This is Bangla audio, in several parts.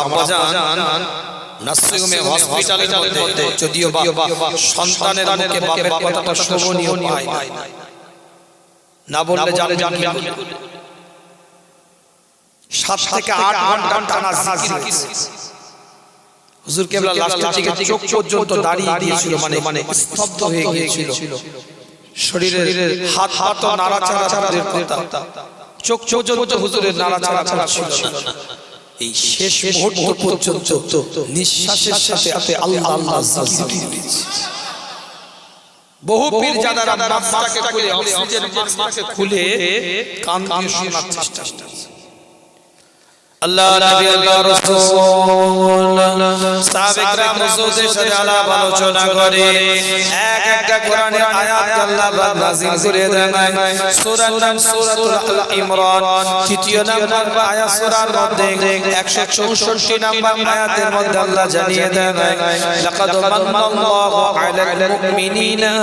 আব্বাজান নার্সিংহোমে হসপিটালের মধ্যে যদিও বা সন্তানের মুখে বাপের কথাটা শোভনীয় পায় না বললে জানে 7 থেকে 8 ঘন্টা টানা জিকির। হুজুর কেবলা লাস্টের দিকে চোখ পর্যন্ত দাঁড়িয়ে দিয়েছিল, মানে স্তব্ধ হয়ে গিয়েছিল। শরীরের হাত পা নাড়াচাড়ার কথা, চোখ পর্যন্ত হুজুরের নাড়াচাড়া ছিল না। এই শেষ মুহূর্ত পর্যন্ত নিঃশ্বাসের সাথে আল্লাহ আল্লাহ জিকির দিয়েছে। বহু পীরজাদারা মাস্কটাকে খুলে, অক্সিজেন মাস্কটাকে খুলে কান দিয়ে শোনার চেষ্টা করছে। আল্লাহ নবী আল্লাহ রাসূল সাহাবে کرام হুজুরদের সাথে আলাপ আলোচনা করে একটা কোরআনের আয়াত আল্লাহ পাক নাযিল করে দেন। সূরার নাম সূরাতুল আল ইমরান, তৃতীয় নাম্বার আয়াত সূরার মধ্যে 164 নাম্বার আয়াতের মধ্যে আল্লাহ জানিয়ে দেন, লাকাদ মান্নাল্লাহু আলাল মুমিনিনা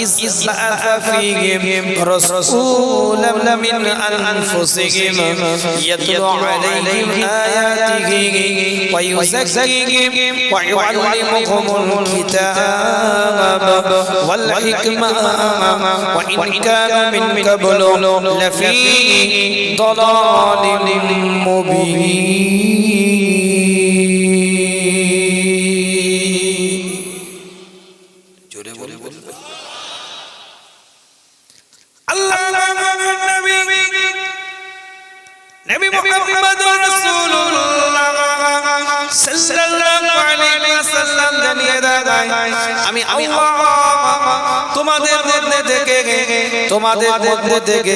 ইয বাআসা ফীহিম রাসূলাম মিন আনফুসিহিম ইয়াতলু عليهم آياته ويزكيهم ويعلمهم الكتاب والحكمة وإن كانوا من قبل لفي ضلال مبين. جورے بولے اللہ নবী মুহাম্মদুর রাসূলুল্লাহ সাল্লাল্লাহু আলাইহি ওয়াসাল্লাম জানিয়ে দেন, আমি আল্লাহ তোমাদের মধ্যে থেকে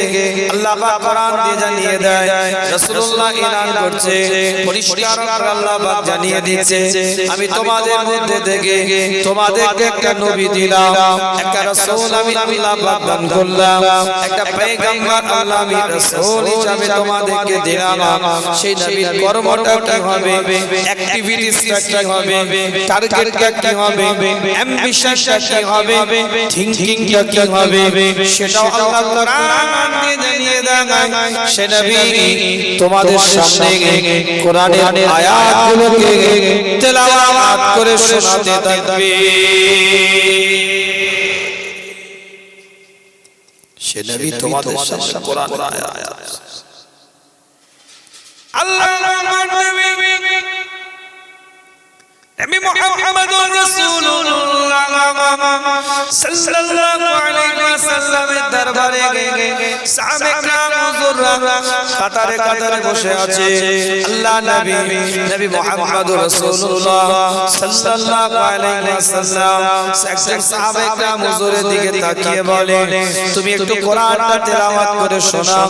আল্লাহ পাক কোরআন দিয়ে জানিয়ে দেয়। রাসূলুল্লাহ এলান করছে, পরিষ্কার আল্লাহ পাক জানিয়ে দিয়েছে, আমি তোমাদের মধ্যে থেকে তোমাদেরকে একটা নবী দিলাম, একটা রাসূল আমি আল্লাহ পাক দান করলাম, একটা পয়গম্বর আল্লাহ আমি রাসূল হিসেবে তোমাদেরকে দিলাম। সেই নবীর কর্মটা কি হবে, অ্যাক্টিভিটিসটা কি হবে, টার্গেটটা কি হবে, অ্যাম্বিশনটা কি হবে, থিংকিংটা কি হবে, সেটাও আল্লাহ কোরআন দিয়ে জানিয়ে দেন। সে নবী তোমাদের সামনে কোরআনের আয়াতগুলোকে তেলাওয়াত করে শোনাতে থাকবে। সে নবী তোমাদের সামনে কোরআনের আয়াত আল্লাহ নবী মুহাম্মদুর রাসূলুল্লাহ সাল্লাল্লাহু আলাইহি ওয়াসাল্লামের দরবারে সাহাবে کرام হুজুররা কাতারে কাতারে বসে আছে। আল্লাহ নবী মুহাম্মদুর রাসূলুল্লাহ সাল্লাল্লাহু আলাইহি ওয়াসাল্লাম একজন সাহাবে کرام হুজুরের দিকে তাকিয়ে বলে, তুমি একটু কোরআনটা তেলাওয়াত করে শোনাও,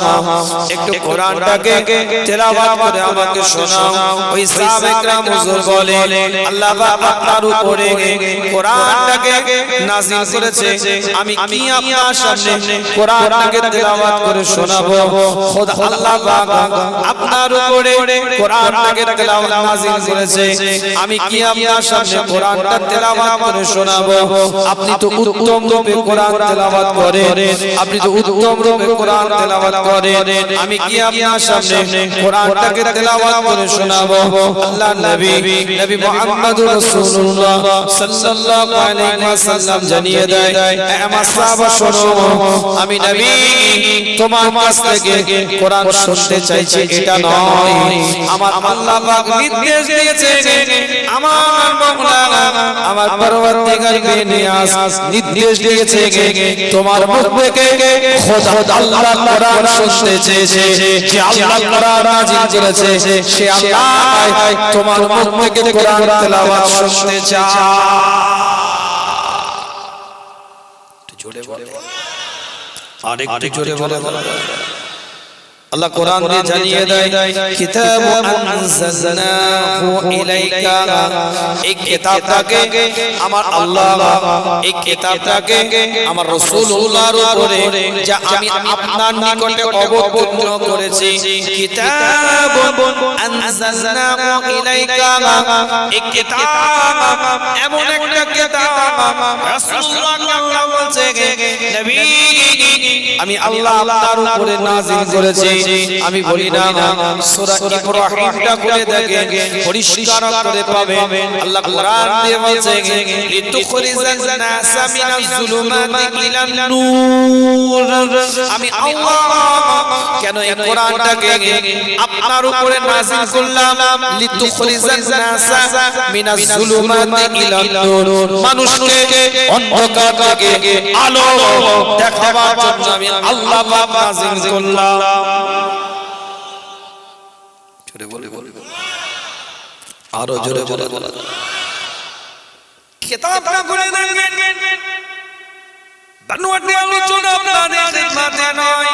একটু কোরআনটাকে তেলাওয়াত করে আমাকে শোনাও। ওই সাহাবে کرام হুজুর বলে, আল্লাহ পাক আপনার উপরে কোরআনটাকে নাযিল করেছে, আমি কি আপনার সামনে কোরআনটাকে তেলাওয়াত করে শোনাবো? খোদা আল্লাহ পাক আপনার উপরে কোরআনটাকে তেলাওয়াত নাযিল করেছে, আমি কি আপনার সামনে কোরআনটা তেলাওয়াত করে শোনাবো? আপনি তো উত্তম রূপে কোরআন তেলাওয়াত করেন, আপনি তো উত্তম রূপে কোরআন তেলাওয়াত করেন, আমি কি আপনার সামনে কোরআনটাকে তেলাওয়াত করে শোনাবো? আল্লাহ নবী মুহাম্মদুর রাসূলুল্লাহ সাল্লাল্লাহু আলাইহি ওয়াসাল্লাম জানিয়ে দেয়, আমার সাহাবা শোনো, আমি নবী তোমার কাছ থেকে কোরআন শুনতে চাইছি এটা নয়, আমার আল্লাহ পাক নির্দেশ দিয়েছে, আমার মাওলা আমার পরওয়ারদিগার নিয়াজ নির্দেশ দিয়েছে, তোমার মুখ থেকে খোদা আল্লাহ কোরআন শুনতে চেয়েছে, যে আল্লাহ কোরআন নাযিল করেছে সে আল্লাহ তোমার মুখ থেকে কোরআন তেলাওয়াত শুনতে চায়। জোরে বলে, আরেকটু জোরে বলে। আল্লাহ কোরআন দিয়ে জানিয়ে দেয়, কিতাবুন আনজালনাহু ইলাইকা, এই কিতাবটাকে আমার আল্লাহ, এই কিতাবটাকে আমার রাসূলুল্লাহর উপরে যা আমি আপনার নিকটে অবতীর্ণ করেছি, কিতাবুন আনজালনাহু ইলাইকা, এই কিতাব এমন একটা কিতাব রাসূলুল্লাহকে আল্লাহ বলছে, নবী আমি আল্লাহ আপনার উপরে নাযিল করেছি, আমি বলি না সূরা ইব্রাহিমটা খুলে দেখেন পরিষ্কার করে পাবেন আল্লাহ কোরআন দিয়ে বলছে লিতুখরিজান নাসা মিনাজ যুলুমাতি ইলান নূর আমি আল্লাহ কেন এই কোরআনটাকে আপনার উপরে নাযিল করলাম লিতুখরিজান নাসা মিনাজ যুলুমাতি ইলান নূর মানুষকে অন্ধকার থেকে আলো দেখাবার জন্য আমি আল্লাহ পাক নাযিল করলাম জোরে বলে আরো জোরে বলে কিতাবটা খুলে দেখবেন বানুয়াটি আলোচনা আপনাদের খিদমতে নয়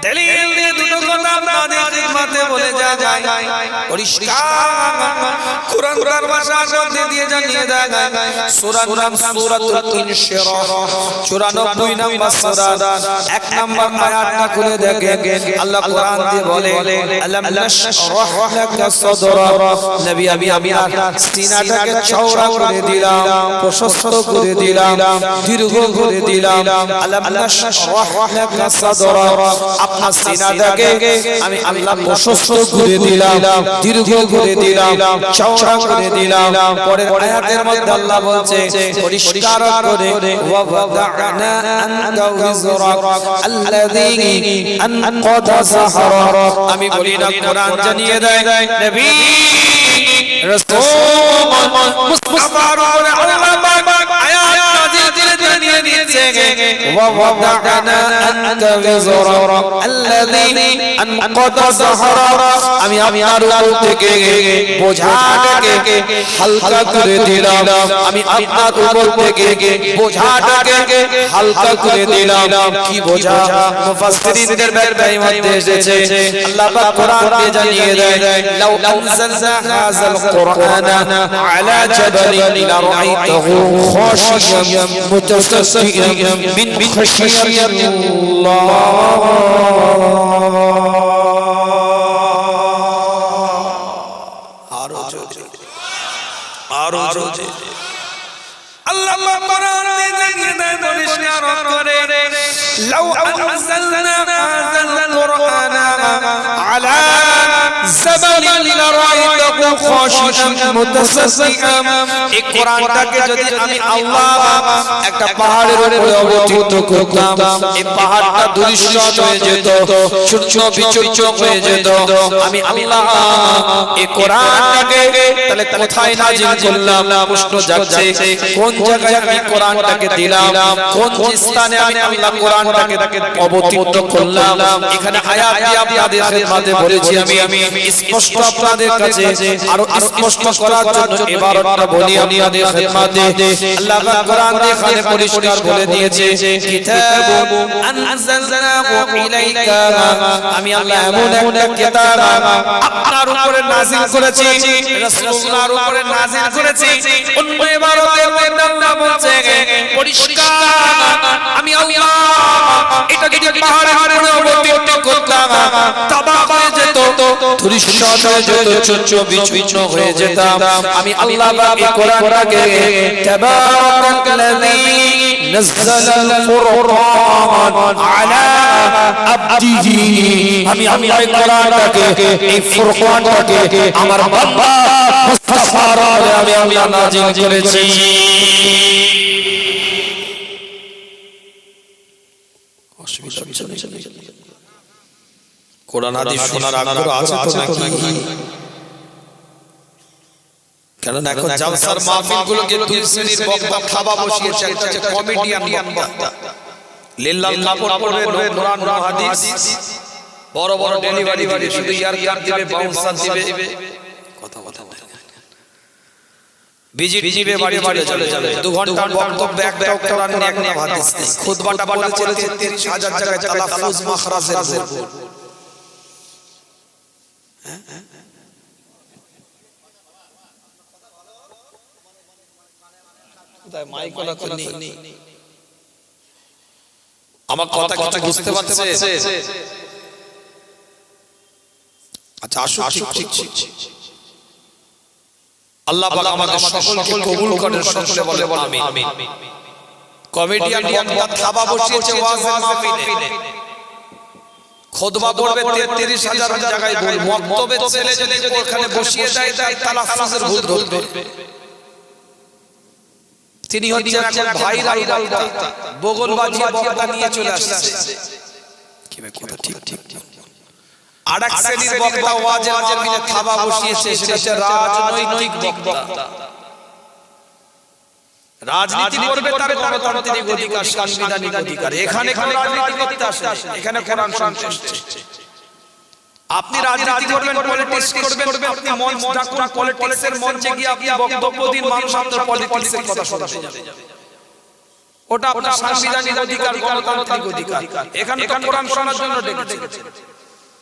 দলিল দিয়ে দুটো কথা আপনাদের খিদমতে বলে যায় পরিষ্কার কুরআন তার ভাষার মধ্যে দিয়ে জানিয়ে দেয় সূরার নাম সূরাতুল ইনশিরাহ 94 নম্বর সূরা 1 নম্বর আয়াতটা খুলে দেখেন আল্লাহ কোরআন দিয়ে বলে আলাম নাশরাহ লাকা সাদরা নবী আমি আপনার সিনাটাকে চওড়া করে দিলাম প্রশস্ত করে দিলাম দীর্ঘ করে দিলাম আলাম নাশরাহ লাকা সাদরা আপনার সিনাটাকে আমি আল্লাহ প্রশস্ত করে দিলাম দীর্ঘ করে দিলাম চওড়া করে দিলাম পরের আয়াতের মধ্যে আল্লাহ বলছে পরিষ্কার করে ওয়া ওয়াদানা আনকা ওয়িজরাক আল্লাযী আনকাদা যাহরাক আমি বলি না কোরআন জানিয়ে দেয় নবী রাসূল মুস্তাফার উপরে আল্লাহ পাক আয়াত নাযিল করে জানিয়ে দিয়েছে ওয়া ওয়াদানা আনকা ওয়িজরাক আল্লাযী আনকাদা যাহরাক আমি আপনার উপর থেকে বোঝাটাকে হালকা করে দিলাম আমি আপনার উপর থেকে বোঝাটাকে হালকা করে দিলাম কি বোঝা মুফাসসিরিনদের ব্যাখ্যায় মধ্যে এসেছে আল্লাহ পাক কোরআন দিয়ে জানিয়ে দেয় লাউ আনজালনা হাযাল কুরআনা আলা জাবালিন লারাআইতাহু খাশিয়াম মুতাসাদ্দিআন মিন খাশিয়াতিল্লাহ আরো জোরে আল্লাহ কোরআন দিয়ে জানিয়ে দেয় পরিষ্কার করে লাউ আনজালনা হাযাল কুরআনা আলা জাবালিন লারাআইতাহু খাশিয়াম মুতাসাদ্দিআন এই কোরআনটাকে যদি আমি আল্লাহ একটা পাহাড়ের উপরে অবতীর্ণ করতাম এই পাহাড়টা ধূলিসাৎ হয়ে যেত সূর্য বিচক্ষণ হয়ে যেত আমি আল্লাহ এই কোরআনটাকে তাহলে কোথায় নাযিল করলাম প্রশ্ন যাচ্ছে কোন জায়গায় আমি কোরআনটাকে দিলাম কোন স্থানে আমি আল্লাহ কোরআনটাকে অবতীর্ণ করলাম এখানে আয়াত দিয়ে আপনাদের খিদমতে বলেছি আমি স্পষ্ট আপনাদের কাছে আরো স্পষ্ট করার জন্য ইবারতটা বলি আপনাদের খিদমতে আল্লাহ পাক কোরআন দিয়ে এখানে পরিষ্কার বলে দিয়েছে কিতাবুন আনজালনাহু ইলাইকা আমি আল্লাহ এমন একটা কিতাব আপনার উপরে নাযিল করেছি রাসূলুল্লাহর উপরে নাযিল করেছি অন্য ইবারতে আল্লাহ বলছে পরিষ্কার আমি আল্লাহ এটা যদি পাহাড়ে উপরে অবতীর্ণ করতাম তাবাহ হয়ে যেত ধূলিসাৎ হয়ে যেত চূর্ণ বিচূর্ণ হয়ে যেতাম আমি আল্লাহ পাক এই কোরআনটাকে তাবারাকাল্লাযী নাযালাল কুরআন আলা আবদিহি আমি আল্লাহ এই কোরআনটাকে এই ফুরকানটাকে আমার বান্দা মুস্তাফার উপরে আমি আল্লাহ নাযিল করেছি অসুবিধা নেই কোরআন হাদিস শোনার আগ্রহ আছে তো নাকি কারণ এখন জালসার মাহফিলগুলোকে দুই শ্রেণীর বক্তা খাওয়া বসিয়েছে একটা হচ্ছে কমেডিয়ান বক্তা লিল্লাহ কাপড় পরে কোরআন হাদিস বড় বড় ডেলিভারি দিবে শুধু ইয়ার দিবে বাউন্সার দিবে কথা বিজিবে বাড়ি চলে যাবে 2 ঘন্টার বক্তব্য একটাও কোরআন নিয়ে একটা হাদিস নেই খুতবাটা বলেছে 30,000 জায়গায় তালাফুজ মাখরাজের ভুল মাইকলা তো নেই আমার কথা কথা বুঝতে পারছে আচ্ছা আসুক ঠিক আল্লাহ পাক আমাদের সকলকে কবুল করেন সকলে বলে আমিন কমেডিয়ান বক্তা থাবা বসিয়েছে ওয়াজের মাহফিলে খুতবা পড়বে ৩৩,০০০ জায়গায় ভুল, মক্তবে ছেলে যদি ওখানে বসিয়ে দেয় তাই তালাফফুজের ভুল ধরবে। তিনি হচ্ছেন এখন ভাইরাল বক্তা, বগলবাজি বক্তা নিয়ে চলে আসছে। কি ভাই কথা ঠিক ঠিক। আরেক শ্রেণীর বক্তা ওয়াজের মাহফিলে থাবা বসিয়েছে, সেটা হচ্ছে রাজনৈতিক বক্তা। রাজনীতি করবে তার গণতান্ত্রিক অধিকার, সাংবিধানিক অধিকার। এখানে কোন রাজনীতি করতে আসে, এখানে কোরআন শুনতে আসছে। আপনি রাজনীতি করবেন, পলিটিক্স করবেন, আপনি মঞ্চ ডাকুন, পলিটিক্সের মঞ্চে গিয়ে আপনি বক্তব্য দিন, মানুষ আপনার পলিটিক্সের কথা শুনতে যাবে। ওটা আপনার সাংবিধানিক অধিকার, গণতান্ত্রিক অধিকার। এখানে তো কোরআন শোনার জন্য ডেকেছে,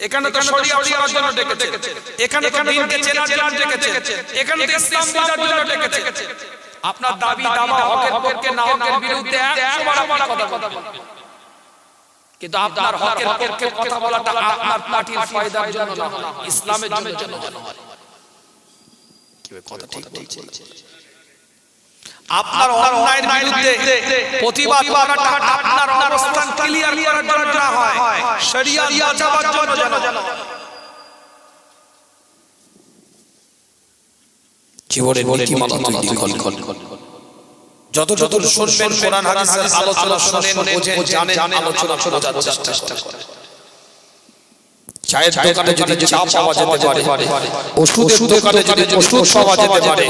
এখানে তো শরিয়া শোনার জন্য ডেকেছে, এখানে তো দ্বীনকে চেনার জন্য ডেকেছে, এখানে তো ইসলাম বোঝার জন্য ডেকেছে। আপনার দাবি দাওয়া হকের পক্ষে না হকের বিরুদ্ধে 100 বার আপনি কথা বলবেন, কিন্তু আপনার হকের পক্ষে কথা বলাটা আপনার পার্টির ফায়দার জন্য না, ইসলামের জন্য হয়। কি কথা ঠিক বলছেন? আপনার অন্যায়ের বিরুদ্ধে প্রতিবাদ করাটা আপনার অবস্থান ক্লিয়ার করার জন্য না হয়, শরিয়াত বাঁচাবার জন্য। জীবনের নীতিমালা তৈরি করুন। যতদূর শুনবেন কোরআন হাদিসের আলোচনা শুনেন, বোঝেন, জানেন, আলোচনা বোঝার চেষ্টা করেন। চায়ের দোকানে যদি চা পাওয়া যেতে পারে, ওষুধের দোকানে যদি ওষুধ পাওয়া যেতে পারে,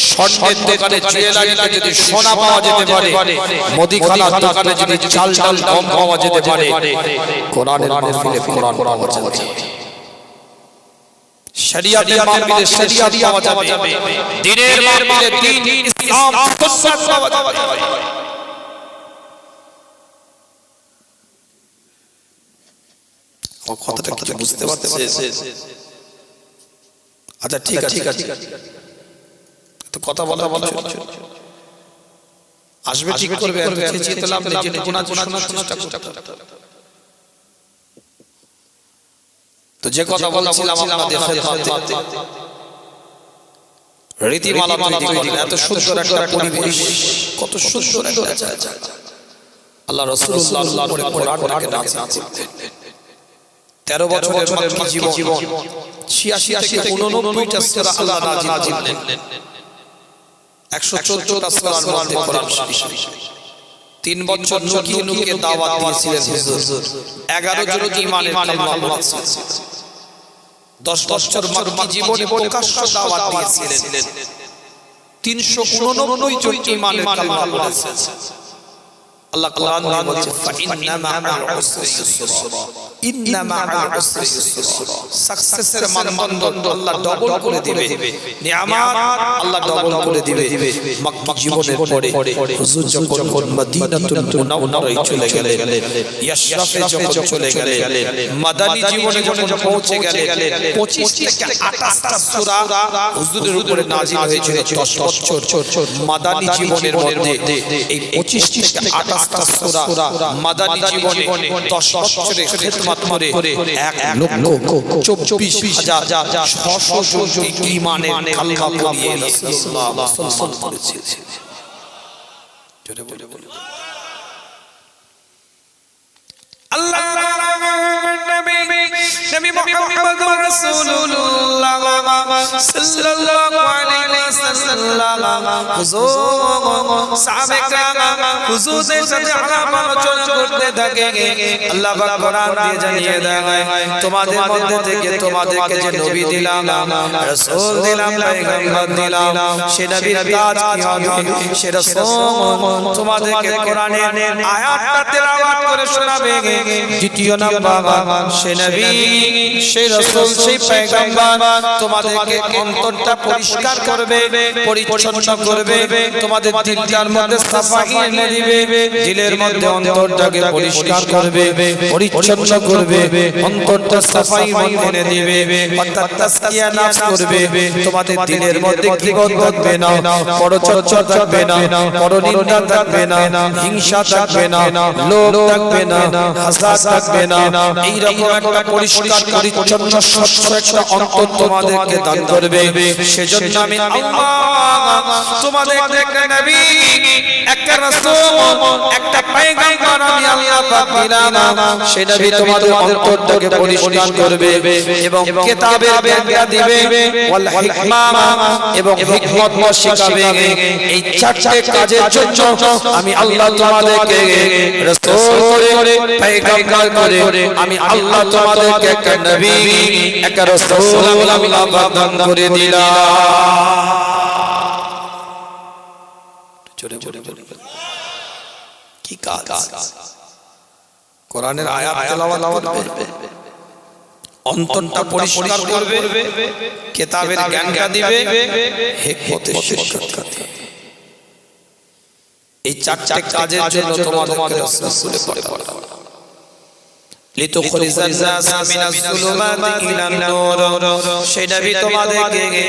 স্বর্ণের দোকানে জুয়েলারিতে যদি সোনা পাওয়া যেতে পারে, মুদিখানার দোকানে যদি চাল গম পাওয়া যেতে পারে, কোরআনের মাহফিলে কোরআন পাওয়া যাবে, শরিয়াতের মাহফিলে শরিয়াত পাওয়া যাবে, দ্বীনের মাহফিলে দ্বীন, ইসলাম, সুন্নাত পাওয়া যাবে। কথাটা কি বুঝতে পারছেন? আচ্ছা ঠিক আছে, তো কথা বলা আসবে, ঠিক করবে, চেয়ে লাভ নেই, জেনে গুনাহ শোনার চেষ্টা করতে। তো যে কথা বলছিলাম আপনাদের খেদমতে, রীতিমালা তৈরি করেন, এত সুন্দর একটা পরিবেশ, কত সুন্দর একটা জায়গা। আল্লাহ রাসূলুল্লাহ সাল্লাল্লাহু আলাইহি ওয়াসাল্লাম কোরআনকে নাযিল করতেন। 13 বছরের মক্কি জীবন, 86 থেকে 89টা সূরা আল্লাহ নাযিল করলেন, 114টা সূরার মধ্যে কোরআন শরীফ। 3 বছর নুকিয়ে দাওয়াত দিয়েছিলেন হুজুর, 11 জন ঈমানের কালিমা বলেছেন। 10 বছর মক্কি জীবনে প্রকাশ্য দাওয়াত দিয়েছিলেন, 389 জন ঈমানের কালিমা বলেছেন। আল্লাহ কোরআন বলছে, ফাইন্না মা'আল উসরি ইউসরা, ইন্না মা'আল উসরি ইউসরা। সাকসেসের মানদণ্ড আল্লাহ ডবল করে দিবে, নিয়ামত আল্লাহ ডবল করে দিবে। মক্কি জীবনের পরে হুজুর যখন মদিনাতুল মুনাওয়ারায় চলে গেলেন, ইয়াশরাফে যখন চলে গেলেন, মাদানী জীবনে যখন পৌঁছে গেলেন, 25 থেকে 28টা সূরা হুজুরের উপরে নাযিল হয়েছিল 10 বছর। মাদানী জীবনের মধ্যে এই 25 থেকে 28টা সূরা মাদানী জীবনে 10 বছরের খিদমত করে 1,24,600 জন ঈমানের কালিমা পড়িয়ে রাসূলুল্লাহ মুসলমান করেছেন। জোরে বলে বলে আল্লাহর নবী মুহাম্মদুর রাসূলুল্লাহ সাল্লাল্লাহু আলাইহি ওয়াসাল্লাম হুজুর সাহাবে کرام হুজুরের সাথে আলোচনা করতে থাকে। আল্লাহ পাক কোরআন দিয়ে জানিয়ে দেয়, তোমাদের মধ্যে থেকে তোমাদেরকে যে নবী দিলাম, রাসূল দিলাম, পয়গম্বর দিলাম, সে নবীর কাজ কি হবে? সে রাসূল তোমাদেরকে কোরআনের আয়াতটা তেলাওয়াত করে শোনাবে। দ্বিতীয় নাম্বার, সে নবী, সে রাসূল, সেই পয়গম্বর তোমাদেরকে অন্তরটা পরিষ্কার করবে, পরিচ্ছন্ন করবে, তোমাদের দিলটার মধ্যে সাফাই এনে দিবে, দিলের মধ্যে অন্তরটাকে পরিষ্কার করবে, পরিচ্ছন্ন করবে, অন্তরটা সাফাই এনে দিবে, অর্থাৎ তাসকিয়া নাফস করবে। তোমাদের দিলের মধ্যে গীবত থাকবে না, পরচর্চা থাকবে না, পরনিন্দা থাকবে না, হিংসা থাকবে না, লোভ থাকবে না, হাসাদ থাকবে না। এইরকম একটা পরিষ্কার পরিচ্ছন্ন স্বচ্ছ একটা অন্তর তোমাদেরকে দান করবে। সেজন্য আমি আল্লাহ তোমাদের একটা নবী একটা রাসূল একটা পয়গম্বর আমি আল্লাহ পাক দিলাম সেই নবী তোমাদের অন্তরটাকে পরিষ্কার করবে এবং কিতাবের জ্ঞান দিবে ওয়াল হিকমা এবং হিকমত শিখাবে এই চারটি কাজের জন্য আমি আল্লাহ তোমাদেরকে রাসূল করে পয়গম্বর করে আমি আল্লাহ তোমাদেরকে একটা নবী একটা রাসূল আল্লাহ পাক দান করে দিলাম জোরে জোরে বলি কি কাজ কোরআনের আয়াত তেলাওয়াত করবে অন্তরটা পরিষ্কার করবে কিতাবের জ্ঞানটা দিবে হিকমতের শিক্ষা দিবে এই চারটি কাজের জন্য তোমাদেরকে রাসূল পাঠানো লিতুখরিজান নাস মিনাজ যুলুমাতি ইলান নূর সেই নবী তোমাদেরকে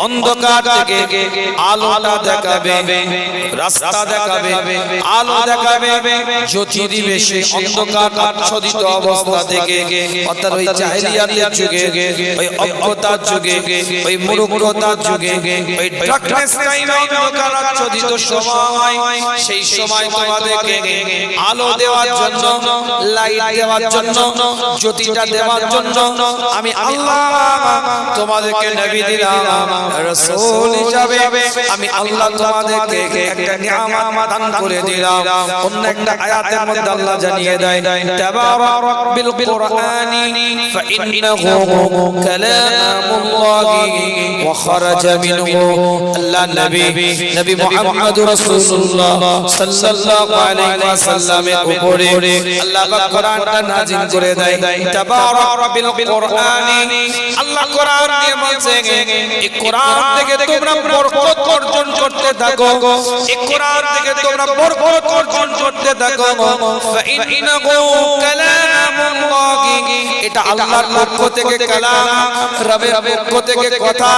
অন্ধকার থেকে আলোটা দেখাবে রাস্তা দেখাবে আলো দেখাবে জ্যোতি দিবে সেই অন্ধকার আচ্ছাদিত অবস্থা থেকে অর্থাৎ ওই জাহেলিয়াতের যুগে ওই অজ্ঞতার যুগে ওই মূর্খতার যুগে ওই ডার্কনেস টাইমে অন্ধকার আচ্ছাদিত সময় সেই সময় তোমাদেরকে আলো দেওয়ার জন্য লাইট দেওয়ার জন্য জ্যোতিটা দেওয়ার জন্য আমি আল্লাহ তোমাদেরকে নবী দিলাম রাসূল হিসাবে আমি আল্লাহ তোমাদেরকে একটা নিয়ামত দান করে দিলাম অন্য একটা আয়াতের মধ্যে আল্লাহ জানিয়ে দেয় তাবারাক বিল কুরআনি ফাইন্নাহু কালামুল্লাহি ওয়া খারাজা মিনহু আল্লাহ নবী মুহাম্মদুর রাসূলুল্লাহ সাল্লাল্লাহু আলাইহি ওয়াসাল্লামের উপরে আল্লাহ পাক কোরআনটা নাযিল করে দেয় তাবারাক বিল কুরআনি আল্লাহ কোরআন দিয়ে বলছে এই কোরআন থেকে তোমরা বরকত অর্জন করতে থাকো এই কোরআন থেকে তোমরা বরকত অর্জন করতে থাকো ফাইন্নাহু কালামুল্লাহি এটা আল্লাহর পক্ষ থেকে কালাম রবের পক্ষ থেকে কথা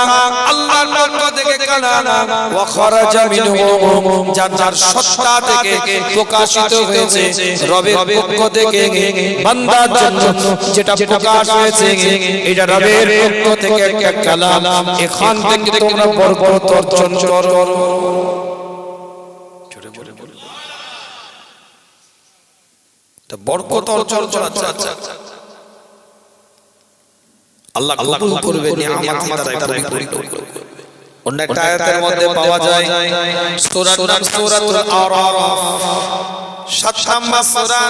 আল্লাহর পক্ষ থেকে কালাম ওয়া খারাজা মিনহু যার সত্তা থেকে প্রকাশিত হয়েছে রবের পক্ষ থেকে বান্দার জন্য যেটা প্রকাশ হয়েছে এটা রবের পক্ষ থেকে একটা কালাম এখান থেকে তোমরা বরকত অর্জন করো জোরে জোরে বলো তা বরকত অর্জন করা আল্লাহ কবুল করবে নিয়ামত দ্বারা পরিপূর্ণ করবে অন্য একটা আয়াতের মধ্যে পাওয়া যায় সূরার নাম সূরাতুল আরাফ 7 নম্বর সূরা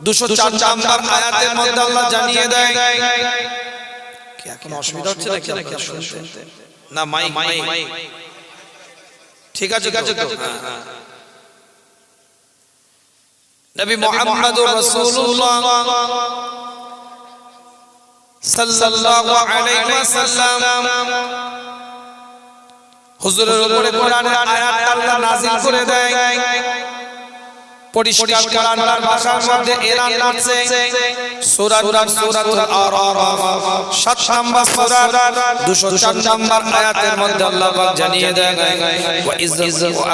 204 নম্বর আয়াতের মধ্যে আল্লাহ জানিয়ে দেয় কি এখন অসুবিধা হচ্ছে নাকি আপনারা শুনতে না মাইক ঠিক আছে তো নবী মুহাম্মদুর রাসূলুল্লাহ সাল্লাল্লাহু আলাইহি ওয়াসাল্লাম হুজুরের উপরে কোরআনের আয়াত আল্লাহ নাযিল করে দেয় পরিষ্কার কোরআনের ভাষার মধ্যে এলান করছে সূরাতুল আরাফ 7 নম্বর সূরা 204 নম্বর আয়াতের মধ্যে আল্লাহ পাক জানিয়ে দেয় ওয়া ইয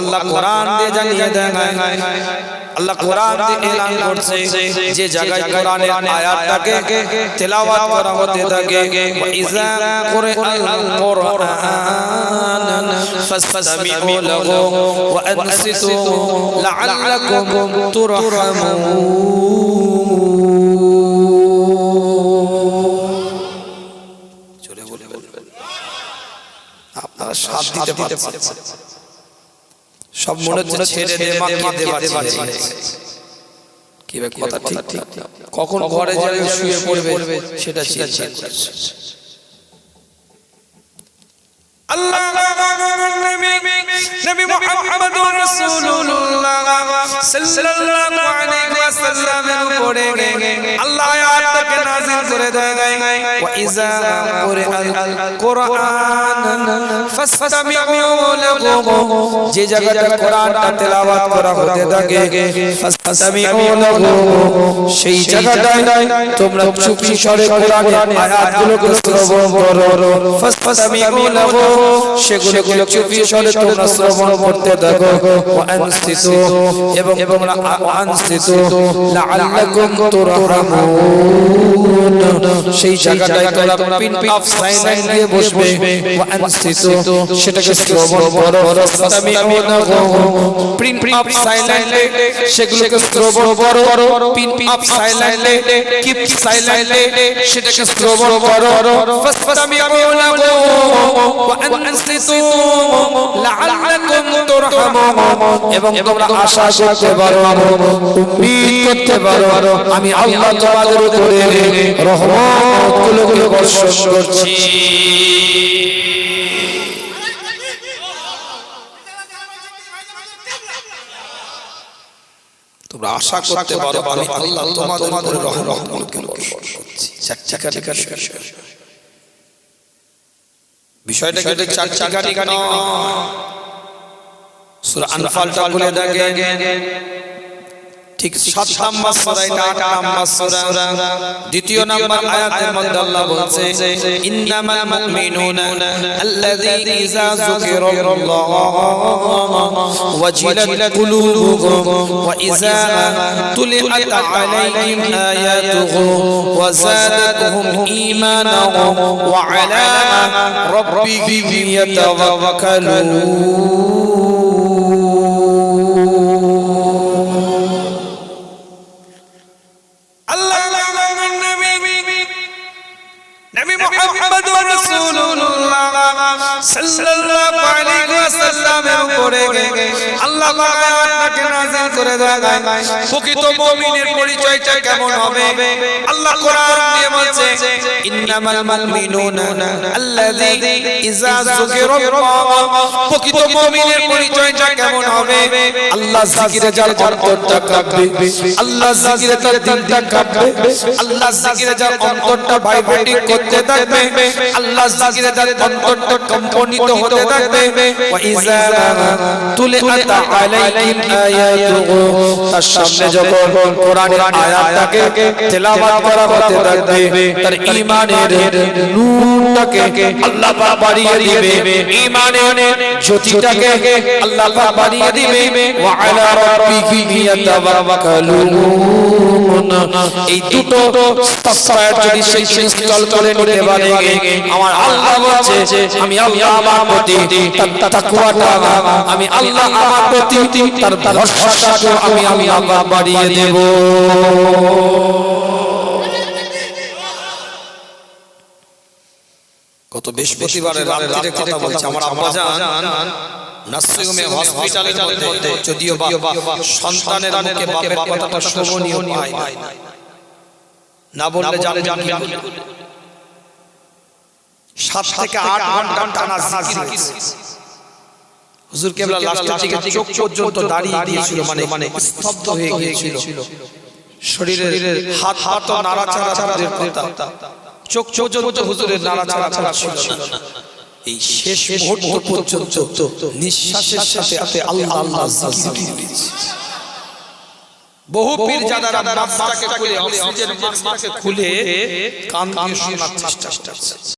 আল্লাহ কোরআন দিয়ে জানিয়ে দেয় আল্লাহ কোরআন দিয়ে এলান করছে যে জায়গায় কোরআনের আয়াতটাকে তেলাওয়াত করা হতে থাকে ওয়া ইযা কুরআল কুরআন ফাসতামিউ লাহু ওয়া আনসিতু লাআল্লাকুম তুরহামুন জোরে বলবেন আপনারা সাথ দিতে পারছেন সব মনে হচ্ছে ছেড়ে দে মাকে দেবা কি বে কথা ঠিক কখন ঘরে যাবে শুয়ে পড়বে সেটা চিন্তা করছে আল্লাহ নবী মুহাম্মদুর রাসূলুল্লাহ সাল্লাল্লাহু আলাইহি ওয়াসাল্লামের উপরে আল্লাহ আয়াতকে নাযিল করে দেয় ওয়া ইযা কুরআল কুরআন ফাসতামিউ লাহু যে জায়গাটা কোরআনটা তেলাওয়াত করা হতে থাকে ফাসতামিউ লাহু সেই জায়গাটায় তোমরা চুপি সরে কোরআনের আয়াতগুলোকে শ্রবণ করো ফাসতামিউ লাহু সেগুলো চুপি সরে তোমরা শ্রবণ করতে থাকো ওয়া আনসিতু এবং আনসিতু লাআল্লাকুম তুরহামুন সেই জায়গাটায় তোমরা পিন অফ সাইলেন্ট দিয়ে বসবে ওয়া আনসিতু সেটাকে শ্রবণ করো ফাসতামিউনা পিন অফ সাইলেন্টে সেগুলোকে শ্রবণ করো পিন অফ সাইলেন্টে কিপ সাইলেন্টে সেটাকে শ্রবণ করো ফাসতামিউনা ওয়া আনসিতু লাআল্লাকুম তুরহামুন এবং তোমরা আশা করতে পারো উম্মীদ করতে পারো আমি আল্লাহ তোমাদের উপরে রহমতগুলোকে বর্ষণ করছি। তোমরা আশা করতে পারো আমি আল্লাহ তোমাদের উপরে রহমতগুলোকে বর্ষণ করছি। বিষয়টা কিন্তু চারটি গানি নয়। সূরা আনফালটা খুলে দেখেন ঠিক 7 নাম্বার সূরা এটা 8 নাম্বার সূরা দ্বিতীয় নাম্বার আয়াতের মধ্যে আল্লাহ বলছে ইন্নামাল মুমিনুনা আল্লাযী ইযা যুকিরাল্লাহু ওয়াজিলাত কুলুবুহুম ওয়া ইযা তুলিয়াত আলাইহিম আয়াতুহু ওয়া যাদাতুহুম ঈমানান ওয়া আলা রাব্বিহিম ইয়াতাওয়াক্কালুন। সাল্লাল্লাহু আলাইহি ওয়াসাল্লামের উপরে আল্লাহ আয়াতটাকে নাযিল করে দেয় প্রকৃত মুমিনের পরিচয়টা কেমন হবে। আল্লাহ কোরআন দিয়ে বলছে ইন্নামাল মুমিনুনা আল্লাযী ইযা যুকিরাল্লাহ প্রকৃত মুমিনের পরিচয়টা কেমন হবে। আল্লাহ জিকিরে যার অন্তরটা কাঁপবে, আল্লাহ জিকিরে তার দিলটা কাঁপবে, আল্লাহ জিকিরে যার অন্তরটা ভাইব্রেটিং করতে থাকবে, আল্লাহ জিকিরে যার অন্তরটা কম্পনিত হতে থাকবে। ওয়া ইযা তুলিয়াত আলাইহিম আয়াতুহু তার সামনে যখন কোরআনের আয়াতটাকে তেলাওয়াত করা হতে থাকবে তার ঈমানের নূরটাকে আল্লাহ পাক বাড়িয়ে দিবে, ঈমানের জ্যোতিটাকে আল্লাহ পাক বাড়িয়ে দিবে। ওয়া আলা রাব্বিহিম ইয়াতাওয়াক্কালুন এই দুটো সফটওয়্যার যদি সেই ইনস্টল করে নিতে পারে আমার আল্লাহ বলছে আমি আল্লাহ আমার প্রতি তার তাকওয়াটা আমি আল্লাহ আমার প্রতি তার ভরসাটাকে আমি আল্লাহ বাড়িয়ে দেব। গত বৃহস্পতিবারের রাত্রিতে কথা বলছি আমার আব্বাজান নাসিউমে হসপিটালের মধ্যে যদিও বা সন্তানের মুখে বাপের কথাটা শোভনীয় পায় না বললে জানে কি 7 থেকে 8 ঘন্টা টানা জিকির হুজুর কেবলা লাস্টের দিকে চোখ পর্যন্ত দাঁড়িয়ে গিয়েছিল মানে স্তব্ধ হয়ে গিয়েছিল শরীরের হাত পা নাড়াচাড়া ছাড়ার কথা চোখ পর্যন্ত হুজুরের নাড়াচাড়া ছিল না। এই শেষ মুহূর্ত পর্যন্ত নিঃশ্বাসের সাথে আল্লাহ আল্লাহ জিকির করেছে। বহু পীরজাদারা মাস্কটাকে খুলে অক্সিজেন মাস্কটাকে খুলে কান দিয়ে শোনার চেষ্টা করছে।